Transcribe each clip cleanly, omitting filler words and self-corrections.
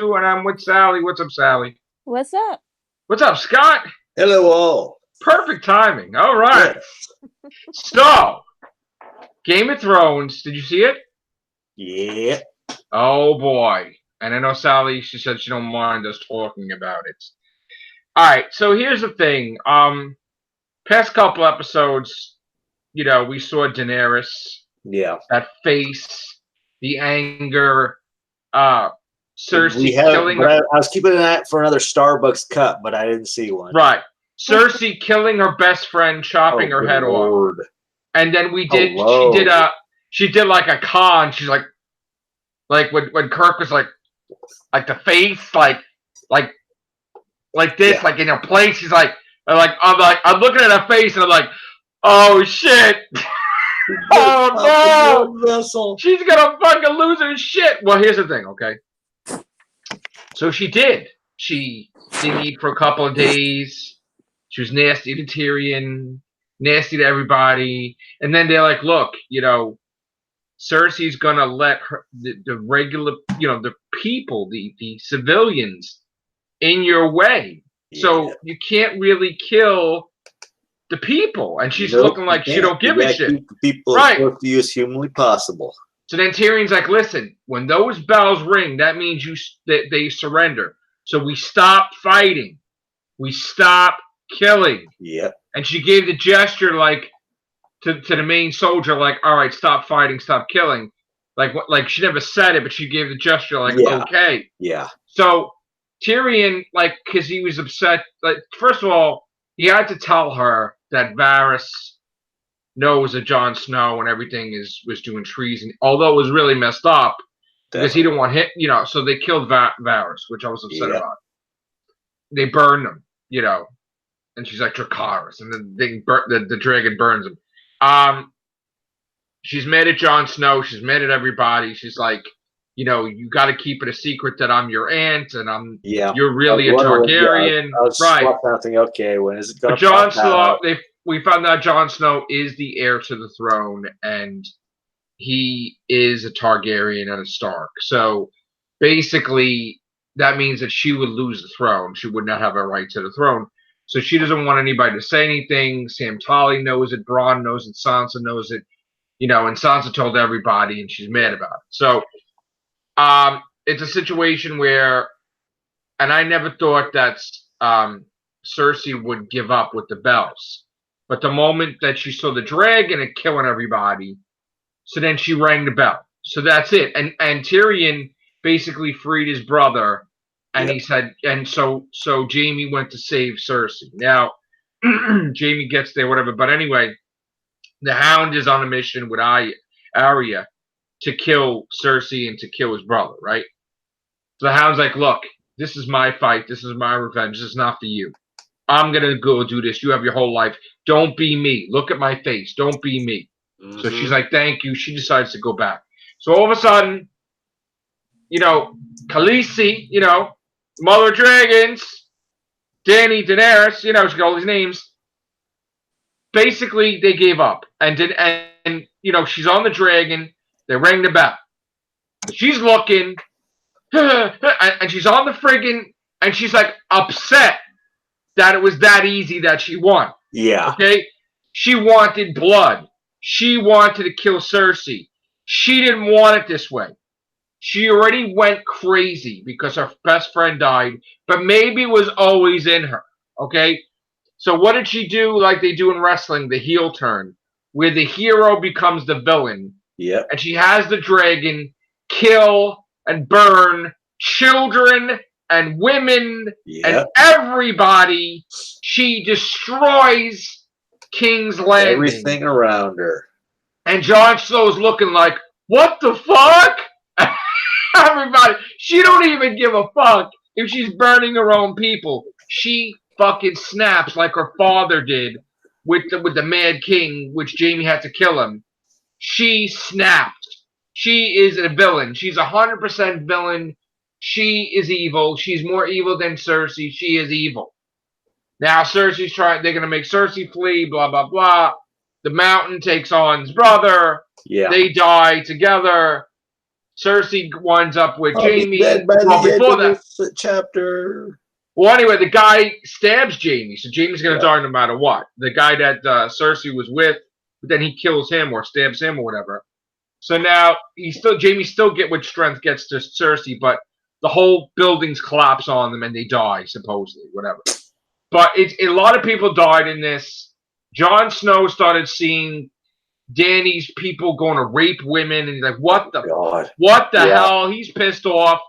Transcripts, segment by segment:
and I'm with Sally. What's up, Sally? What's up? What's up, Scott? Hello, all. Perfect timing. All right. Yes. So, Game of Thrones. Did you see it? Yeah. Oh boy. And I know Sally. She said she don't mind us talking about it. All right. So here's the thing. Past couple episodes, we saw Daenerys. Yeah. That face, the anger. Cersei killing her. I was keeping an eye for another Starbucks cup, but I didn't see one. Right. Cersei killing her best friend, chopping her head off. And then she did like a con. She's like when Kirk was like the face, like this, Yeah. like in her place. She's I'm looking at her face and I'm like, oh shit. Oh no! She's gonna fucking lose her shit. Well, here's the thing, okay? So she did. She didn't eat for a couple of days. She was nasty to Tyrion, nasty to everybody. And then they're like, look, Cersei's gonna let the regular, the people, the civilians in your way. Yeah. So you can't really kill the people. And she's looking like she don't give a shit. Keep the people as close to you as humanly possible. So then Tyrion's like, listen, when those bells ring, that means they surrender. So we stop fighting. We stop killing. Yep. And she gave the gesture to the main soldier, like, all right, stop fighting, stop killing. Like she never said it, but she gave the gesture okay. Yeah. So Tyrion, because he was upset, first of all, he had to tell her that Varys knows that Jon Snow and everything was doing treason, although it was really messed up because he didn't want him, so they killed Varys, which I was upset about. They burned him, and she's like Dracarys, and the dragon burns him. She's mad at Jon Snow. She's mad at everybody. She's like, you got to keep it a secret that I'm your aunt and you're really a Targaryen. I was thinking, okay, when is it going to Jon Snow, we found out Jon Snow is the heir to the throne, and he is a Targaryen and a Stark. So basically, that means that she would lose the throne. She would not have a right to the throne. So she doesn't want anybody to say anything. Sam Tully knows it. Bronn knows it. Sansa knows it. And Sansa told everybody, and she's mad about it. So it's a situation where, and I never thought that Cersei would give up with the bells. But the moment that she saw the dragon and killing everybody, so then she rang the bell. So that's it. And Tyrion basically freed his brother, and he said, and so Jaime went to save Cersei. Now, Jaime gets there, whatever. But anyway, the Hound is on a mission with Arya to kill Cersei and to kill his brother, right? So the Hound's like, look, this is my fight. This is my revenge. This is not for you. I'm going to go do this. You have your whole life. Don't be me. Look at my face. Don't be me. Mm-hmm. So she's like, thank you. She decides to go back. So all of a sudden, Khaleesi, Mother of Dragons, Dany, Daenerys, she got all these names. Basically, they gave up. And she's on the dragon. They rang the bell. She's looking. And she's on the friggin', and she's like upset that it was that easy that she won. Yeah. Okay? She wanted blood. She wanted to kill Cersei. She didn't want it this way. She already went crazy because her best friend died, but maybe it was always in her. Okay? So what did she do like they do in wrestling, the heel turn, where the hero becomes the villain? Yeah. And she has the dragon kill and burn children and women and everybody. She destroys King's Landing. Everything around her. And Jon Snow's looking like, what the fuck? Everybody. She don't even give a fuck if she's burning her own people. She fucking snaps like her father did with the Mad King, which Jaime had to kill him. She snapped. She is a villain. She's 100% villain. She is evil. She's more evil than Cersei. She is evil. Now Cersei's they're going to make Cersei flee, blah, blah, blah. The Mountain takes on his brother. Yeah. They die together. Cersei winds up with I'll be Jamie. dead by Well, the end before of that, this chapter. well, anyway, the guy stabs Jamie, so Jamie's gonna Yeah. die no matter what. The guy that Cersei was with, but then he kills him or stabs him or whatever. So now Jamie still with strength gets to Cersei, but the whole buildings collapse on them and they die supposedly, whatever. But a lot of people died in this. Jon Snow started seeing Dany's people going to rape women, and he's like, what the hell? He's pissed off.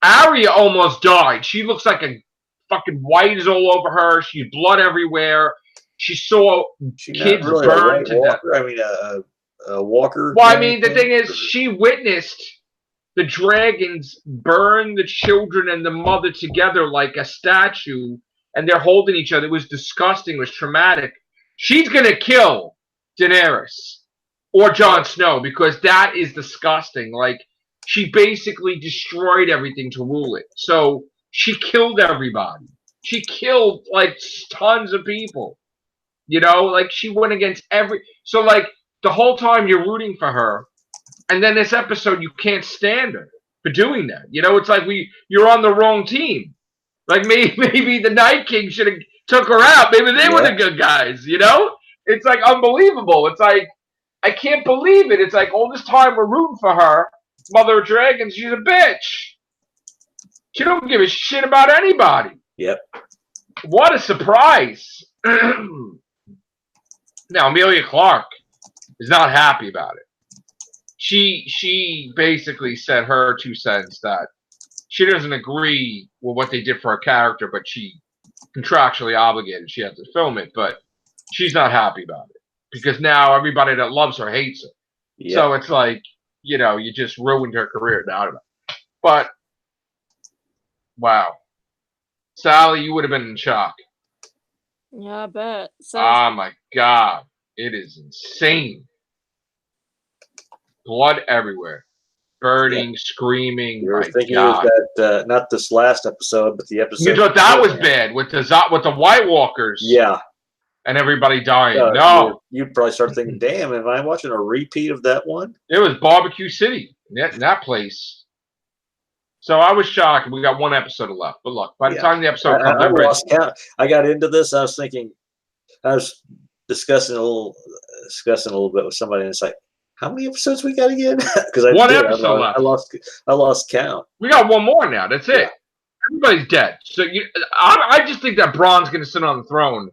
Arya almost died. She looks like a fucking white is all over her. She's blood everywhere. She saw kids really burned to death. I mean, a walker. Well, I mean, the thing is, she witnessed the dragons burn the children and the mother together like a statue, and they're holding each other. It was disgusting. It was traumatic. She's gonna kill Daenerys or Jon Snow because that is disgusting. Like, she basically destroyed everything to rule it. So she killed everybody. She killed like tons of people. You know, like she went against so like the whole time you're rooting for her, and then this episode you can't stand her for doing that. You know, it's like you're on the wrong team. Like maybe the Night King should have took her out. Maybe they were the good guys. You know, it's like unbelievable. It's like I can't believe it. It's like all this time we're rooting for her, Mother of Dragons. She's a bitch. She don't give a shit about anybody. Yep. What a surprise. Now Amelia Clark is not happy about it. She basically said her 2 cents that she doesn't agree with what they did for her character, but she contractually obligated. She had to film it, but she's not happy about it because now everybody that loves her hates her. Yep. So it's like, you know, you just ruined her career. Now I don't know. But wow, Sally, you would have been in shock. Yeah, I bet. So, oh my God, it is insane. Blood everywhere, burning, screaming. You were thinking of that, not this last episode, but the episode. You thought that was bad with the White Walkers. Yeah. And everybody dying. No. You'd probably start thinking, damn, am I watching a repeat of that one? It was Barbecue City in that place. So I was shocked. We got 1 episode left. But look, by the time the episode comes, I lost count. I got into this. I was thinking, I was discussing a little bit with somebody, and it's like, how many episodes we got again? Because 1 episode left. I lost count. We got 1 more now. That's it. Everybody's dead. So I just think that Bronn's going to sit on the throne.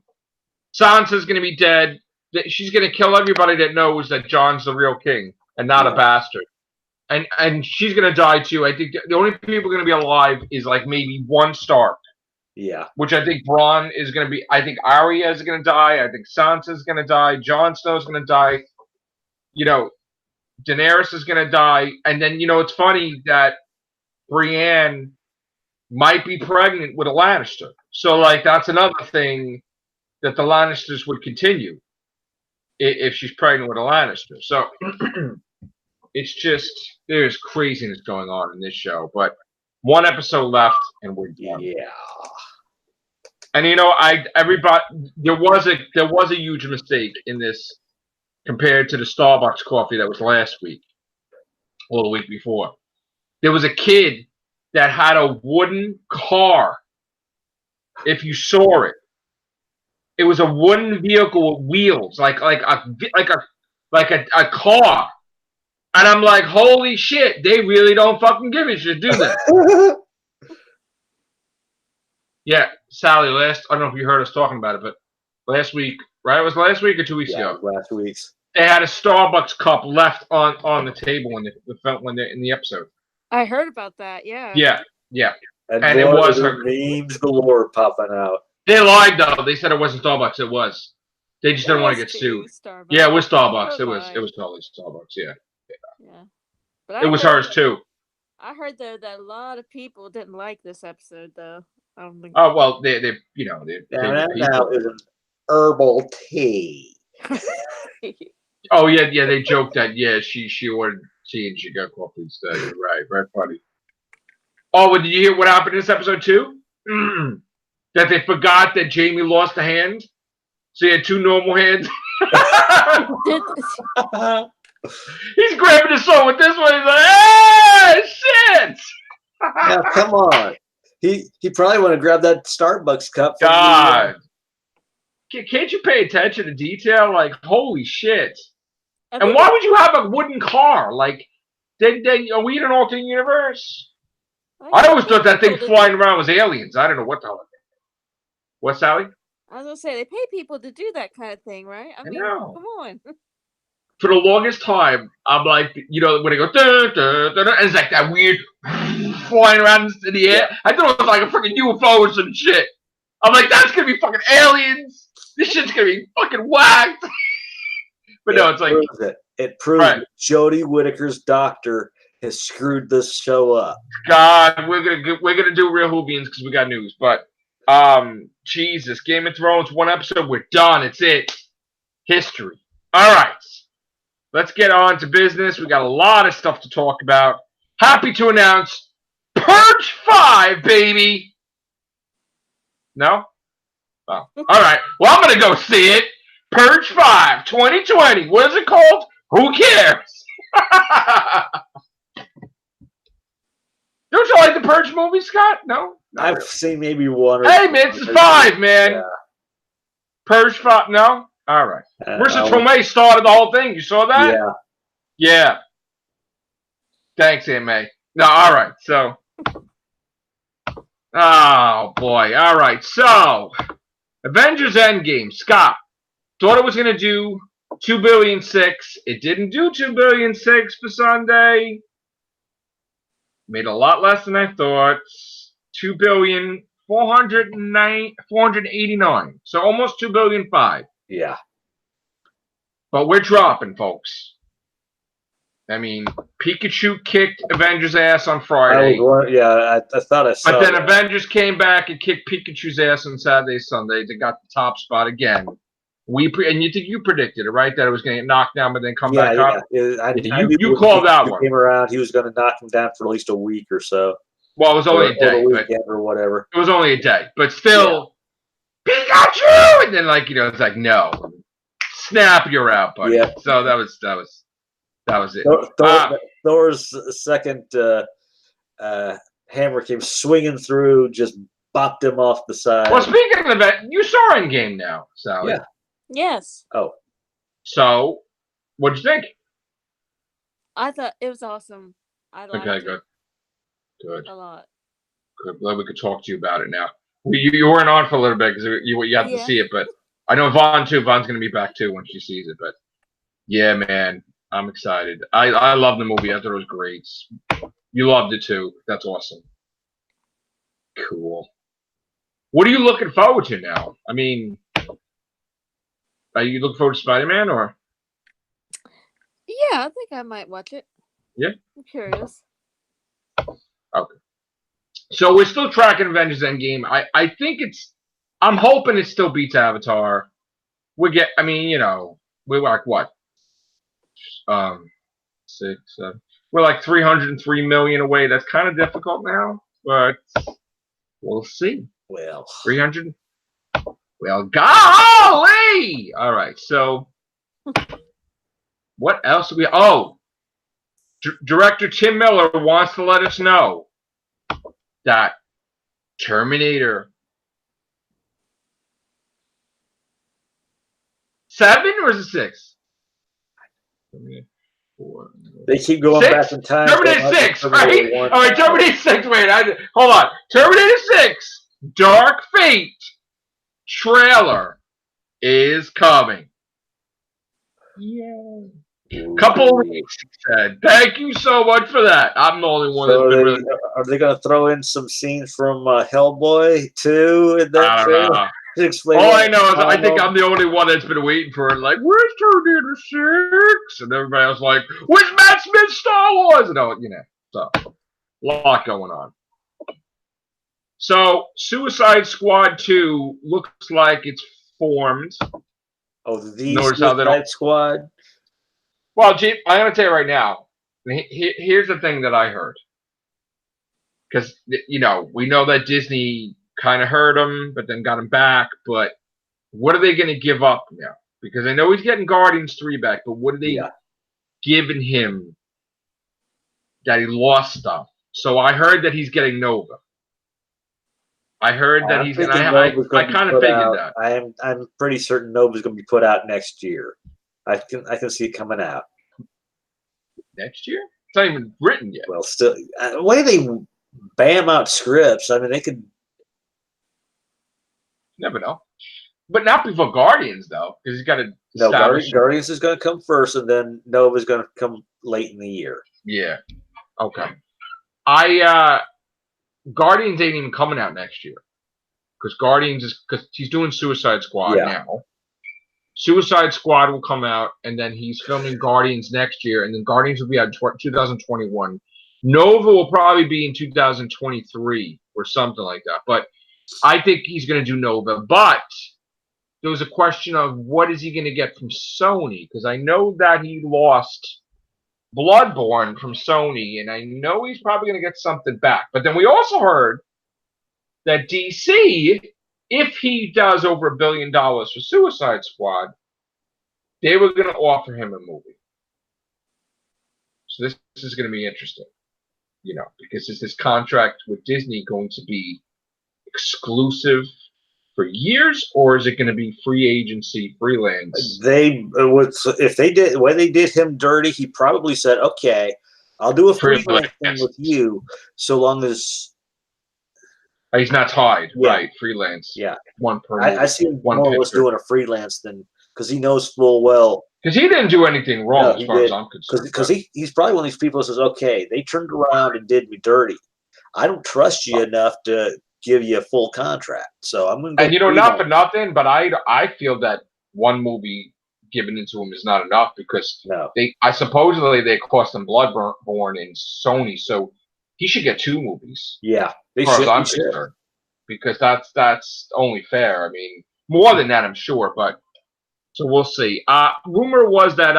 Sansa's going to be dead. She's going to kill everybody that knows that Jon's the real king and not a bastard. And she's going to die too. I think the only people going to be alive is like maybe 1 Stark. Yeah. Which I think Bronn is going to be. I think Arya is going to die. I think Sansa's going to die. Jon Snow's going to die. You know, Daenerys is going to die. And then, you know, it's funny that Brienne might be pregnant with a Lannister. So, like, that's another thing that the Lannisters would continue if she's pregnant with a Lannister. So, it's just, there's craziness going on in this show. But 1 episode left, and we're done. Yeah. And you know, there was a huge mistake in this compared to the Starbucks coffee that was last week or the week before. There was a kid that had a wooden car. If you saw it, it was a wooden vehicle with wheels, like a car. And I'm like, holy shit, they really don't fucking give a shit, do they? Yeah, Sally, I don't know if you heard us talking about it, but last week, right? It was last week or 2 weeks ago? Last week's. They had a Starbucks cup left on the table when they're in the episode. I heard about that, yeah. Yeah. And it was her memes galore popping out. They lied though. They said it wasn't Starbucks. It was. They just didn't want to get sued. Starbucks. Yeah, it was Starbucks. It was totally Starbucks. Yeah. But it was hers too. I heard though that a lot of people didn't like this episode though. I don't think. Oh well, they now is an herbal tea. Oh yeah. They joked that she ordered tea and she got coffee instead. Right, very funny. Oh, well, did you hear what happened in this episode too? That they forgot that Jamie lost a hand, so he had 2 normal hands. He's grabbing his sword with this one. He's like, "Hey, shit!" Now, come on. He probably want to grab that Starbucks cup from God, can't you pay attention to detail? Like, holy shit! I And think why would you have a wooden car? Like, then are we in an alternate universe? I always thought that thing flying around was aliens. I don't know what the hell. What, Sally? I was gonna say they pay people to do that kind of thing, right? I mean, know. come on. For the longest time, I'm like, you know, when they go, dun, dun, dun, dun, and it's like that weird flying around in the air. I thought it was like a freaking UFO or some shit. I'm like, that's gonna be fucking aliens. This shit's gonna be fucking whacked. But no, it's like it proves that Jodie Whittaker's doctor has screwed this show up. God, we're gonna do real Whovians because we got news. But Jesus, Game of Thrones, one episode, we're done. It's it. History. All right. Let's get on to business. We got a lot of stuff to talk about. Happy to announce Purge 5, baby. No? Oh. All right. Well, I'm going to go see it. Purge 5, 2020. What is it called? Who cares? Don't you like the Purge movie, Scott? No? I've seen maybe one or Hey, man, it's 5, man. Yeah. Purge 5. No? All right. Marissa Tomei started the whole thing. You saw that? Yeah. Yeah. Thanks, Aunt May. No, all right. So, oh boy. All right. So, Avengers Endgame. Scott thought it was going to do 2 billion 6. It didn't do 2 billion 6 for Sunday. Made a lot less than I thought. 2 billion 489. So almost 2 billion 5. Yeah. But we're dropping, folks. I mean, Pikachu kicked Avengers' ass on Friday. I thought I saw. But then Avengers came back and kicked Pikachu's ass on Saturday, Sunday. They got the top spot again. And you think you predicted it, right? That it was going to get knocked down, but then come back up. You called that one. Came around, he was going to knock him down for at least a week or so. Well, it was only a day, or whatever. It was only a day, but still, Pikachu, and then it's like no, snap, you're out, buddy. Yeah. So that was it. Thor's second hammer came swinging through, just bopped him off the side. Well, speaking of that, you saw Endgame now, Sally. Yeah. Yes. Oh. So, what'd you think? I thought it was awesome. I liked it. Good. A lot. Good. Glad we could talk to you about it now. You weren't on for a little bit because you had to see it, but I know Vaughn too. Vaughn's going to be back too when she sees it. But yeah, man, I'm excited. I love the movie. I thought it was great. You loved it too. That's awesome. Cool. What are you looking forward to now? I mean, are you looking forward to Spider-Man or? Yeah, I think I might watch it. Yeah. I'm curious. Okay. So we're still tracking Avengers Endgame. I think I'm hoping it still beats Avatar. We're like what? 6, 7. We're like 303 million away. That's kind of difficult now, but we'll see. Well, 300. Well, golly! All right. So, what else do we? Oh, director Tim Miller wants to let us know that Terminator 7 or is it 6? They keep going 6? back in time. Terminator 6, right? All right, Terminator 6. Wait, hold on. Terminator 6, Dark Fate trailer is coming. Yeah. Couple of weeks, he said. Thank you so much for that. I'm the only one that's been really. Are they going to throw in some scenes from Hellboy too in that trailer? All I know is I think I'm the only one that's been waiting for it. Like, where's Terminator 6? And everybody else like, where's Matt Smith's Star Wars? And so a lot going on. So Suicide Squad 2 looks like it's formed. Oh, the Suicide Squad. Well, Jeep, I'm going to tell you right now. Here's the thing that I heard. Because, we know that Disney kind of hurt him, but then got him back. But what are they going to give up now? Because I know he's getting Guardians 3 back, but what are they given him that he lost stuff. So I heard that he's getting Nova. I heard that I'm he's, and thinking I Nova's going to be kind of put figured out. that I'm pretty certain Nova's going to be put out next year. I can see it coming out next year. It's not even written yet. Well, still, the way they bam out scripts, I mean, they could. Never know. But not before Guardians, though, because he's got to No, establish. Guardians is going to come first, and then Nova's going to come late in the year. Yeah. Okay. Guardians ain't even coming out next year because Guardians is because he's doing Suicide Squad now. Suicide Squad will come out, and then he's filming Guardians next year, and then Guardians will be out in 2021. Nova will probably be in 2023 or something like that. But I think he's going to do Nova. But there was a question of what is he going to get from Sony, because I know that he lost Bloodborne from Sony, and I know he's probably going to get something back. But then we also heard that DC, if he does over $1 billion for Suicide Squad, they were going to offer him a movie. So this is going to be interesting, because is this contract with Disney going to be exclusive for years, or is it going to be free agency, freelance? If they did when they did him dirty, he probably said, "Okay, I'll do a freelance thing with you, so long as he's not tied." Right, freelance. Yeah, one per. I see him more or less doing a freelance than because he knows full well. Because he didn't do anything wrong, as far as I'm concerned. Because he's probably one of these people who says, "Okay, they turned around and did me dirty. I don't trust you enough to give you a full contract, so I'm going to." And not for nothing, but I feel that one movie given into him is not enough because supposedly they cost him Bloodborne in Sony, so he should get 2 movies. Yeah, as far as I'm concerned, because that's only fair. I mean, more than that, I'm sure, but so we'll see. Rumor was that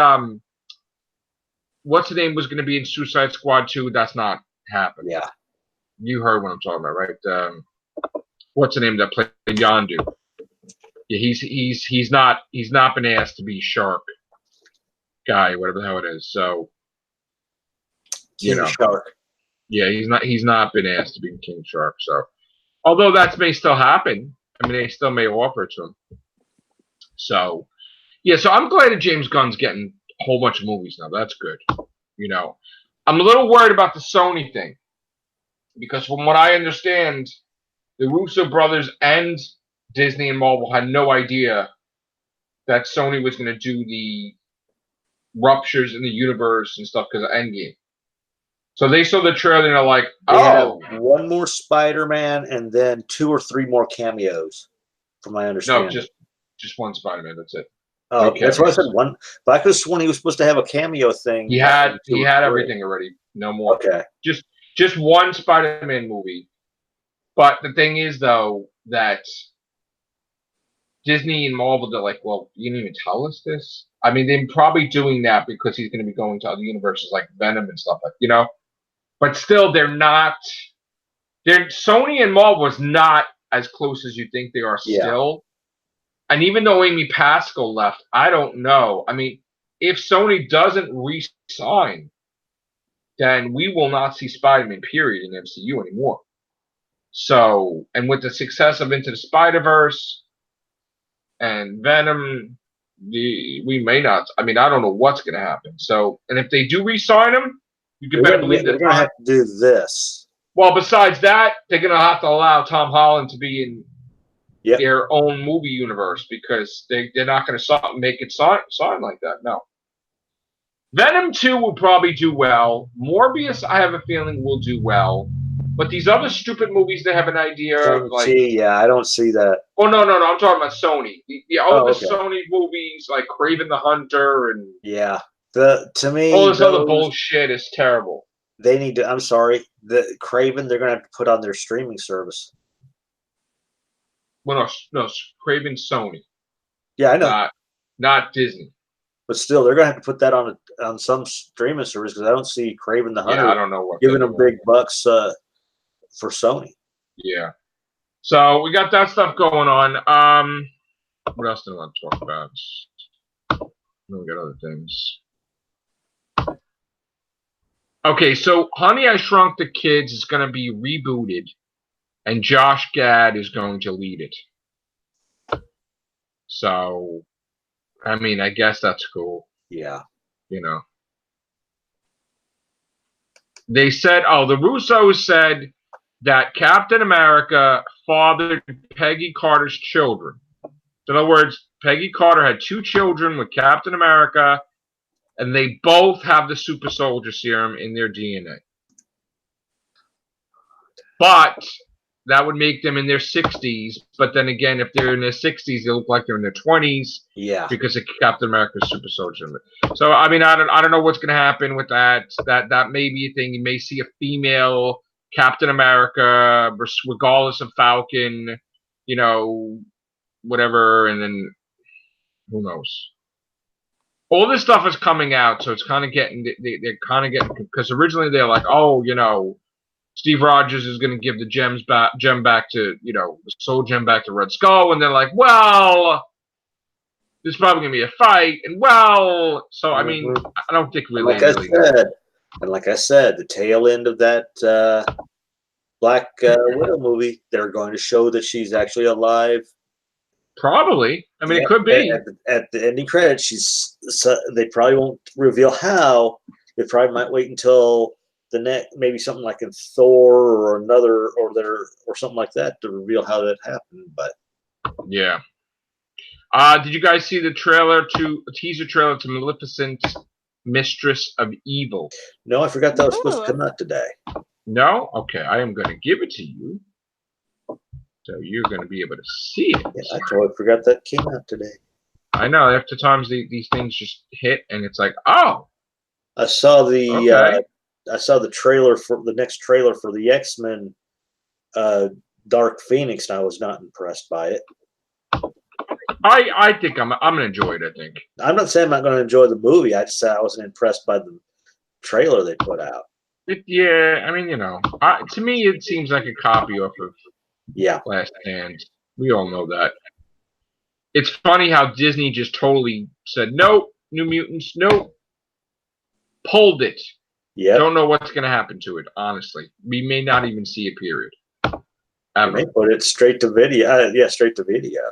what's the name was going to be in Suicide Squad 2. That's not happening. Yeah, you heard what I'm talking about, right? What's the name that played Yondu? Yeah, he's not been asked to be Shark guy, whatever the hell it is. So Shark. Yeah, he's not been asked to be King Shark. So although that may still happen, I mean they still may offer it to him. So yeah, so I'm glad that James Gunn's getting a whole bunch of movies now. That's good. I'm a little worried about the Sony thing because from what I understand, the Russo brothers and Disney and Marvel had no idea that Sony was going to do the ruptures in the universe and stuff because of Endgame. So they saw the trailer and they're like, "Oh, they have one more Spider-Man and then 2 or 3 more cameos." From my understanding, no, just one Spider-Man. That's it. Oh, okay. That's what I said. One, but I could have sworn he was supposed to have a cameo thing. He had everything already. No more. Okay, just one Spider-Man movie. But the thing is, though, that Disney and Marvel, they're like, well, you didn't even tell us this? I mean, they're probably doing that because he's going to be going to other universes like Venom and stuff like, But still, Sony and Marvel was not as close as you think they are still. And even though Amy Pascal left, I don't know. I mean, if Sony doesn't re-sign, then we will not see Spider-Man, period, in the MCU anymore. So, and with the success of Into the Spider-Verse and Venom, we may not. I mean, I don't know what's going to happen. So, and if they do re-sign him, you can better believe that they're going to have to do this. Well, besides that, they're going to have to allow Tom Holland to be in their own movie universe because they're not going to make it sign like that. No. Venom 2 will probably do well. Morbius, I have a feeling, will do well. But these other stupid movies, they have an idea of like. I don't see that. Oh no! I'm talking about Sony. Sony movies like Kraven the Hunter and. Yeah, to me, all this other bullshit is terrible. They need to. I'm sorry, the Kraven. They're going to have to put on their streaming service. Well, no, Kraven Sony. Yeah, I know. Not Disney. But still, they're going to have to put that on some streaming service because I don't see Kraven the Hunter. Yeah, I don't know what giving them big bucks for Sony. Yeah. So we got that stuff going on. What else do I want to talk about? We got other things. Okay, so Honey, I Shrunk the Kids is going to be rebooted, and Josh Gad is going to lead it. So, I mean, I guess that's cool. Yeah. You know. They said, the Russos said that Captain America fathered Peggy Carter's children. In other words, Peggy Carter had 2 children with Captain America, and they both have the super soldier serum in their DNA. But that would make them in their 60s. But then again, if they're in their 60s, they look like they're in their 20s. Yeah. Because of Captain America's super soldier. So I mean, I don't know what's going to happen with that. That may be a thing. You may see a female Captain America, regardless of Falcon. You know, whatever, and then who knows. All this stuff is coming out, so it's kind of getting they're kind of getting, because originally they're like, oh, you know, Steve Rogers is going to give the gem back to, you know, the soul gem back to Red Skull, and they're like, well, there's probably going to be a fight, and well, so I mean, I don't think really. Like I said, the tail end of that Black Widow movie, they're going to show that she's actually alive. Probably. I mean, it could be. At the ending credits, they probably won't reveal how. They probably might wait until the next, maybe something like in Thor or another, or something like that, to reveal how that happened. But yeah. Did you guys see the teaser trailer to Maleficent, Mistress of Evil? No, I forgot that was supposed to come out today. No? Okay, I am going to give it to you. So you're going to be able to see it. Yeah, I totally forgot that came out today. I know. After times these things just hit, and it's like, oh. I saw the trailer for the next trailer for the X-Men, Dark Phoenix, and I was not impressed by it. I think I'm gonna enjoy it. I think. I'm not saying I'm not going to enjoy the movie. I just said I wasn't impressed by the trailer they put out. Yeah, I mean, you know, to me it seems like a copy off of Last Stand. We all know that. It's funny how Disney just totally said nope, New Mutants, nope, pulled it. Yeah. Don't know what's gonna happen to it. Honestly, we may not even see it. Period. They put it straight to video. Straight to video.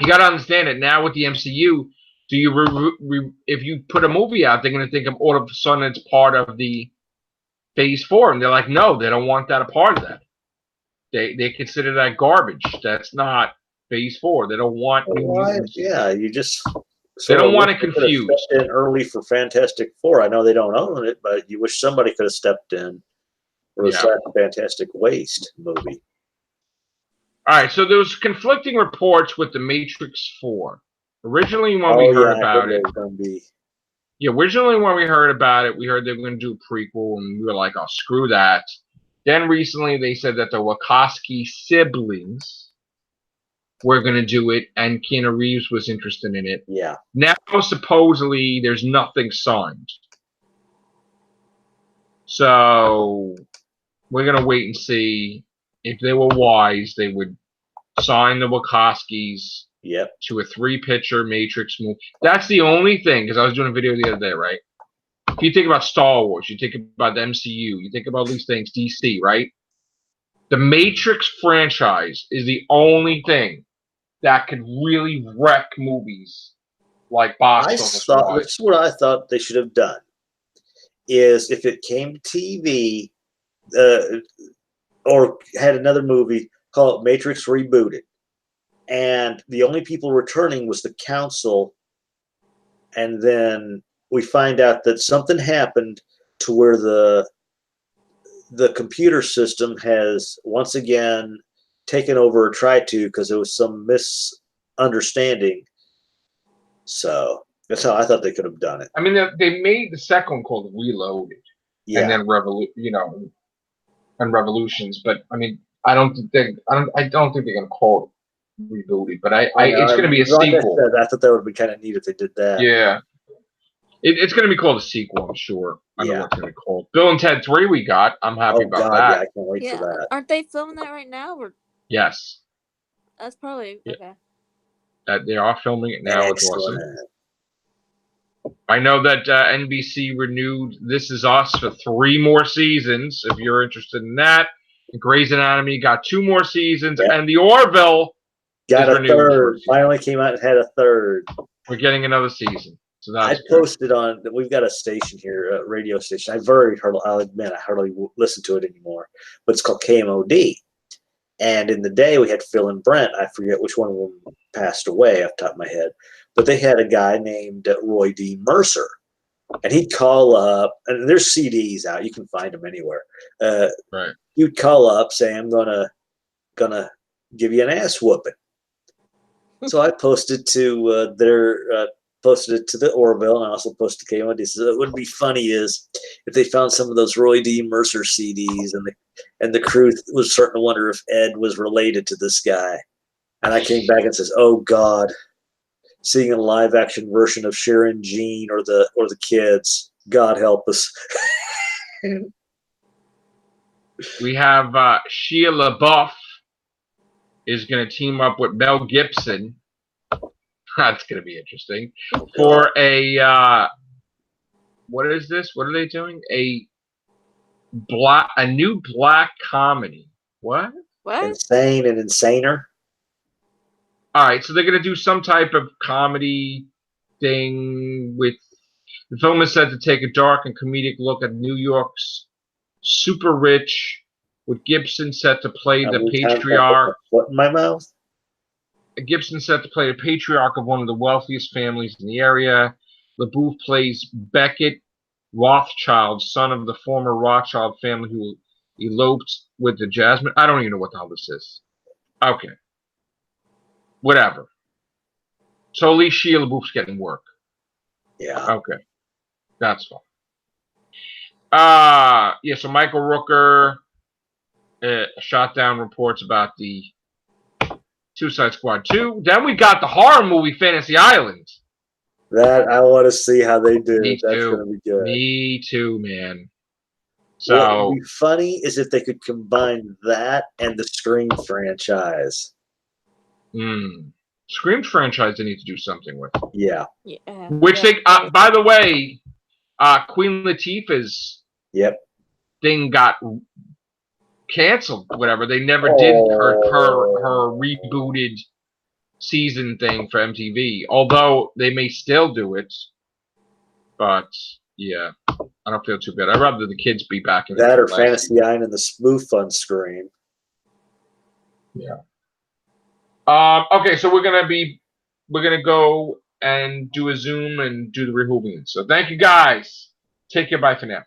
You got to understand it now with the MCU. Do you if you put a movie out, they're going to think of all of a sudden it's part of the Phase 4, and they're like, no, they don't want that a part of that. They consider that garbage. That's not Phase 4. They don't want. You just. They don't want to confuse. In early for Fantastic Four. I know they don't own it, but you wish somebody could have stepped in for a Fantastic Waste movie. All right, so there was conflicting reports with The Matrix 4. Originally, when we heard about it, originally when we heard about it, we heard they were going to do a prequel, and we were like, "Oh, screw that." Then recently, they said that the Wachowski siblings were going to do it, and Keanu Reeves was interested in it. Yeah. Now, supposedly, there's nothing signed. So we're going to wait and see. If they were wise, they would sign the Wachowskis to a 3-picture Matrix movie. That's the only thing, because I was doing a video the other day, right? If you think about Star Wars, you think about the MCU, you think about these things, DC, right? The Matrix franchise is the only thing that could really wreck movies like box office. That's what I thought they should have done. Is if it came to TV, or had another movie, call it Matrix Rebooted. And the only people returning was the council. And then we find out that something happened to where the computer system has once again taken over, or tried to, because there was some misunderstanding. So that's how I thought they could have done it. I mean, they made the second one called Reloaded. And then and Revolutions, but I mean, I don't think they're going to call it Rebooted, but it's going to be a sequel. I thought that would be kind of neat if they did that. Yeah, it's going to be called a sequel, I'm sure. I know what it's going to be called. Bill and Ted 3 we got. I'm happy about that. Yeah, I can't wait for that. Aren't they filming that right now? Or? Yes. That's probably okay. They are filming it now. It's awesome. I know that NBC renewed This Is Us for 3 more seasons, if you're interested in that. Grey's Anatomy got 2 more seasons, Yep. and The Orville Got is a renewed for third. Finally came out and had a third. We're getting another season. So that's I posted on. We've got a station here, a radio station. I'll admit, I hardly listen to it anymore. But it's called KMOD. And in the day, we had Phil and Brent. I forget which one of them passed away off the top of my head. But they had a guy named Roy D. Mercer. And he'd call up, and there's CDs out. You can find them anywhere. right. You'd call up, say, I'm gonna give you an ass whooping. So I posted to posted it to the Orville, and I also posted to KMOD. So what would be funny is if they found some of those Roy D. Mercer CDs, and the crew was starting to wonder if Ed was related to this guy. And I came back and says, "Oh God, seeing a live action version of Sharon Jean or the kids, God help us." We have Shia LaBeouf is going to team up with Mel Gibson. That's going to be interesting. For a, what is this? What are they doing? A new black comedy. What? What? Insane and Insaner. All right, so they're going to do some type of comedy thing with. The film is said to take a dark and comedic look at New York's super rich, with Gibson set to play the patriarch. What in my mouth? Gibson set to play the patriarch of one of the wealthiest families in the area. LaBeouf plays Beckett Rothschild, son of the former Rothschild family who eloped with the Jasmine. I don't even know what the hell this is. Okay. Whatever. So at least Shia LaBeouf's getting work. Yeah. Okay. That's fine. Yeah, so Michael Rooker shot down reports about the Suicide Squad 2. Then we got the horror movie Fantasy Island. That I want to see how they do. Me That's too. going to be good. Me too, man. So what would be funny is if they could combine that and the Scream franchise. Scream franchise they need to do something with. Yeah. Yeah. Which they, by the way, Queen Latifah's thing got canceled. Whatever, they never did her rebooted season thing for MTV. Although they may still do it, but yeah, I don't feel too bad. I'd rather the kids be back in that or Fantasy Island and the spoof on Scream. Yeah. Okay, so we're gonna go and do a Zoom and do the Rehoobing. So thank you guys. Take care. Bye for now.